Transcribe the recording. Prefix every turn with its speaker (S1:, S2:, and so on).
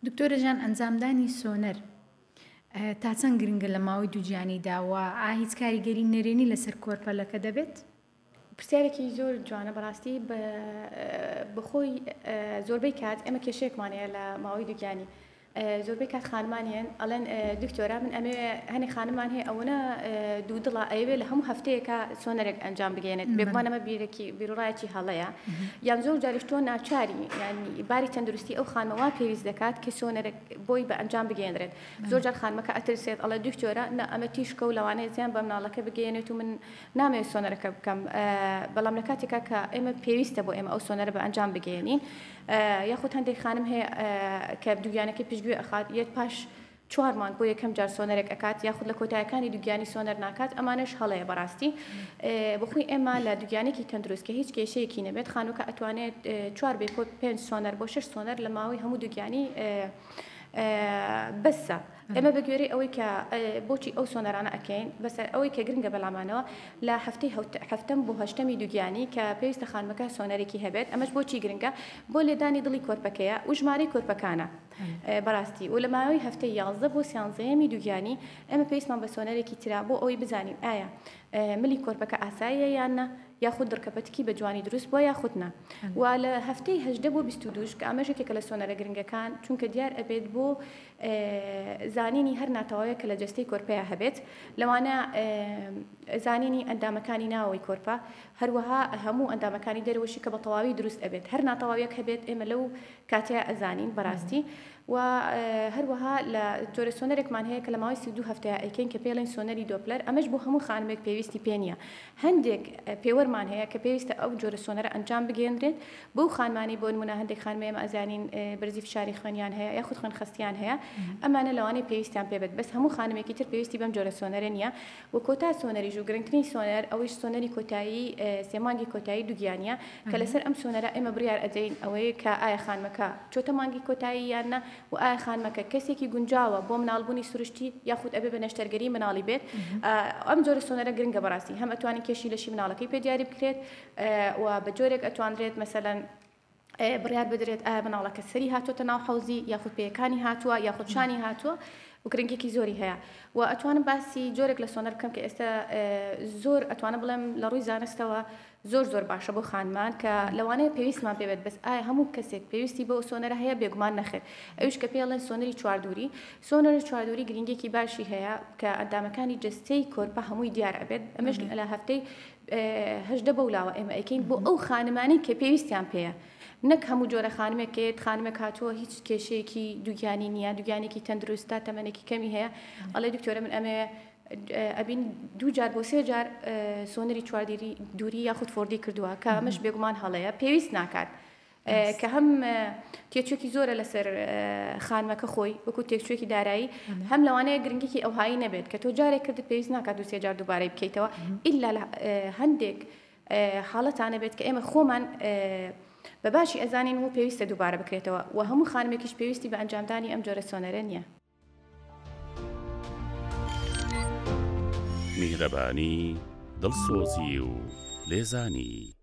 S1: دکتۆرە جان ئەنجامدانی سۆنەر تا چەند گرنگە لە ماوەی دووجیانی داوە هیچ کاریگەری نەرێنی لەسەر کۆرپەلەکە دەبێت؟
S2: پرسیارێکی زۆر جوانە بەڕاستی بخۆی زۆربەی کات ئێمە کێشەیەکمانەیە لە ماوەی دووگیانی زۆربەی کات خانمانیان ئەڵێن دکتۆرا من ئەمێ هەنێ خانمان هەیە ئەوەنە دوو دڵە ئەوێ لە هەموو هەفتەیەکە سۆنەرێک ئەنجام بگەێنێت بێگومانەمە بیرڕایەکی هەڵەیە یان زۆر جاریش تۆ ناچاری ینی باری تەندروستی ئەو خانمەوە پێویست دەکات کە سۆنەرێک بۆی بە ئەنجام بگەێنرێت زۆر جار خانمەکە ئەترسێت ئەڵێ دکتۆرا ئەمە تیشکە و لەوانەیە زیان بە مناڵەکە بگەێنێت و من نامەوێت سۆنەرەکە بکەم بەڵام لە کاتێکا کە ئێمە پێویستە بۆ ئێمە ئەو سۆنەرە بە ئەنجام بگەێنین یاخود هەندێک خانم هەیە کە دووگیانەکەی پشتگوێ ئەخات یەک پاش 4 مانگ بۆ یەکەم جار سۆنەرێک ئەکات یاخود لە کۆتایەکانی دووگیانی سۆنەر ناکات ئەمانش هەڵەیە بەڕاستی بخۆی ئێمە لە دووگیانێکی تەندروست کە هیچ کێشەیەکی نەبێت خانووکە ئەتوانێت 4 بێ 5 سۆنەر بۆ 6 سۆنەر لە ماوەی هەموو دووگیانی بەسە ئێمە بەگوێرەی ئەوەی کە بۆچی ئەو سۆنەرانە ئەکەین بەس ئەوەی کە گرنگە بەڵامانەوە لە هەفتەی هەفتەم بۆ هەشتەمی دووگیانی کە پێویستە خانمەکە سۆنەرێکی هەبێت ئەمەش بۆچی گرنگە بۆ لێدانی دڵی کۆرپەکەیە و ژمارەی کۆرپەکانە بەڕاستی و لە ماوەی هەفتەی 11 بۆ 13یەمی دووگیانی ئێمە پێویستمان بە سۆنەرێکی ترا بۆ ئەوەی بزانین ئایا ملی کۆرپەکە ئاساییە یاننا یاخود دڕکەپەتکی بە جوانی دروست بۆ یاخودنا و لە هەفتەی 18 بۆ 22 کە ئاماژێکێکە لە سۆنەرە گرنگەکان چونکە دیار ئەبێت بۆ زانینی هەر ناتەواوەیە کە لە جەستەی کۆرپەیە هەبێت لەوانە زانینی ئەندامەکانی ناوەوەی کۆرپە هەروەها هەموو ئەندامەکانی دەرەوەشی کە بە تەواوی دروست ئەبێت هەر ناتەواویەک هەبێت ئێمە لەو کاتەیە ئەزانین بەڕاستی و هەروەها لە جۆرە سۆنەرێکمان هەیە کە لە ماوەی 32 هەفتەیە ئەیکەین کە پێڵێن سۆنەری دۆپلەر ئەمەش بۆ هەموو خانمێک پێویستی پێ نییە هەندێک پێوەرمان هەیە کە پێویستە ئەو جۆرە سۆنەرە ئەنجام بگەێنرێت بۆ خانمانی بۆ نمونە هەندێک خانمەیە ئێمە ئەزانین بەرزی فشاری خوێنیان هەیە یاخود خوێنخستیان هەیە ئەمانە لەوانەیە پێویستیان پێبێت بەس هەموو خانمێکی تر پێویستی بەم جۆرە سۆنەرە نییە و کۆتا سۆنەریش و گرنگترین سۆنەر ئەوەی سۆنەری کۆتایی سێمانگی کۆتایی دووگیانیە کە لەسەر ئەم سۆنەرە ئێمە بڕیار ئەدەین ئەوەیە کە ئایا خانمەکە چۆتە مانگی کۆتایی یاننا و ئایا خانمەکە کەسێکی گونجاوە بۆ مناڵبوونی سروشتی یاخود ئەبێ بە نەشتەرگەری مناڵی بێت ئەم جۆرە سۆنەرە گرنگە بەڕاستی هەم ئەتوانین کێشی لەشی مناڵەکەی پێ دیاری بکرێت و بە جۆرێک ئەتوانرێت مەسەلەن بڕیار بدرێت ئایا مناڵەکە سەری هاتوۆتە ناو حەوزی یاخود پێیەکانی هاتووە یاخود شانی هاتووە و گرنگێکی زۆری هەیە و ئەتوانم باسی جۆرێک لە سۆنەر بکەم کە ئێستا زۆر ئەتوانە بڵێم لە ڕووی زانستەوە زۆر باشە بۆ خانمان کە لەوانەیە پێویستمان پێبێت بەس ئایا هەموو کەسێک پێویستی بۆ سۆنەرە هەیە بێگومان نەخێت ئەوش کە پێڵێن سۆنەری چواردووری سۆنەری چواردووری گرنگێکی باشی هەیە کە ئەندامەکانی جەستەی کۆرپە هەمووی دیار ئەبێت ئەمەش لە هەفتەی 18 بەولاوە ئێمە ئەیکەین بۆ ئەو خانمانی کە پێویستیان پێیە نەک هەموو جۆرە خانمێکێت خانمێک هاتووە هیچ کێشەیەکی دووگیانی نییە دووگیانێکی تەندروستە تەمەنێکی کەمی هەیە ئەڵێ دکتۆرە من ئەمێ ئەبین 2 جار بۆ 3 جار سۆنەری چواردووری دووری یاخود فۆردی کردووە کە ئەمەش بێگومان هەڵەیە پێویست ناکات کە هەم تێکچووکی زۆرە لەسەر خانمەکە خۆی وەکو تێکچووکی دارایی هەم لەوانەیە گرنگێکی ئەوهایی نەبێت کە تۆ جارێک کردت پێویست ناکات 2 جار دووبارەی بکەیتەوە ئیلا هەندێک حاڵەتانە بێت کە ئێمە خۆمان بە باشی ئەزانین و پێویستە دووبارە بکرێتەوە و هەموو خانمێکیش پێویستی بە ئەنجامدانی ئەم جۆرە سۆنەرە نییە
S3: میهرەبانی دڵسۆزی و لێزانی